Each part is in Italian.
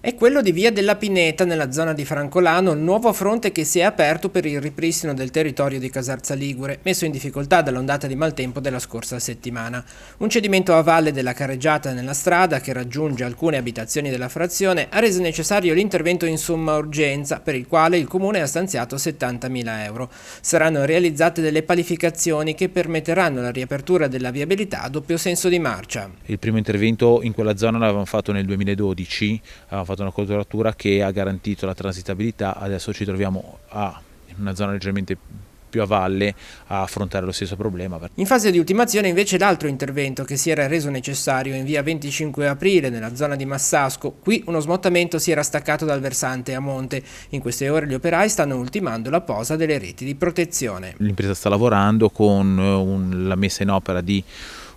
È quello di Via della Pineta, nella zona di Francolano, il nuovo fronte che si è aperto per il ripristino del territorio di Casarza Ligure, messo in difficoltà dall'ondata di maltempo della scorsa settimana. Un cedimento a valle della carreggiata nella strada, che raggiunge alcune abitazioni della frazione, ha reso necessario l'intervento in somma urgenza, per il quale il Comune ha stanziato 70.000 euro. Saranno realizzate delle palificazioni che permetteranno la riapertura della viabilità a doppio senso di marcia. Il primo intervento in quella zona l'avevamo fatto nel 2012, avevamo fatto una coloratura che ha garantito la transitabilità, adesso ci troviamo in una zona leggermente più a valle a affrontare lo stesso problema. In fase di ultimazione invece l'altro intervento che si era reso necessario in via 25 aprile nella zona di Massasco. Qui uno smottamento si era staccato dal versante a monte. In queste ore gli operai stanno ultimando la posa delle reti di protezione. L'impresa sta lavorando con la messa in opera di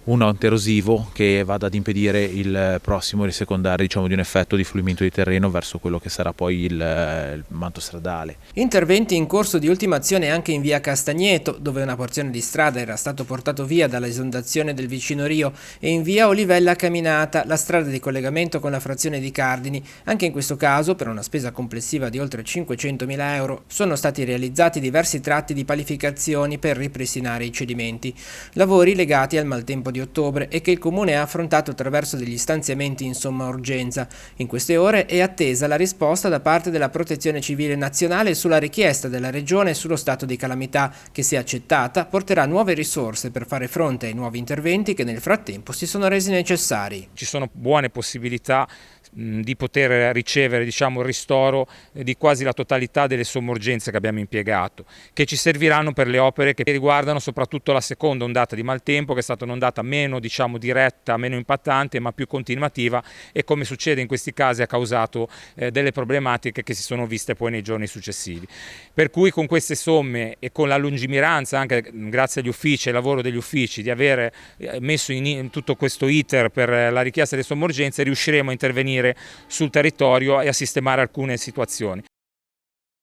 un anterosivo che vada ad impedire il prossimo risecondare di un effetto di fluimento di terreno verso quello che sarà poi il manto stradale. Interventi in corso di ultimazione anche in via Castagneto, dove una porzione di strada era stato portato via dall'esondazione del vicino Rio, e in via Olivella Caminata, la strada di collegamento con la frazione di Cardini. Anche in questo caso, per una spesa complessiva di oltre 500.000 euro, sono stati realizzati diversi tratti di palificazioni per ripristinare i cedimenti. Lavori legati al maltempo di ottobre e che il Comune ha affrontato attraverso degli stanziamenti in somma urgenza. In queste ore è attesa la risposta da parte della Protezione Civile Nazionale sulla richiesta della Regione sullo stato di calamità, che, se accettata, porterà nuove risorse per fare fronte ai nuovi interventi che nel frattempo si sono resi necessari. Ci sono buone possibilità di poter ricevere il ristoro di quasi la totalità delle somme urgenze che abbiamo impiegato, che ci serviranno per le opere che riguardano soprattutto la seconda ondata di maltempo, che è stata un'ondata meno diretta, meno impattante, ma più continuativa, e come succede in questi casi ha causato delle problematiche che si sono viste poi nei giorni successivi. Per cui con queste somme e con la lungimiranza, anche grazie agli uffici e al lavoro degli uffici, di avere messo in tutto questo iter per la richiesta delle somme urgenze, riusciremo a intervenire sul territorio e a sistemare alcune situazioni.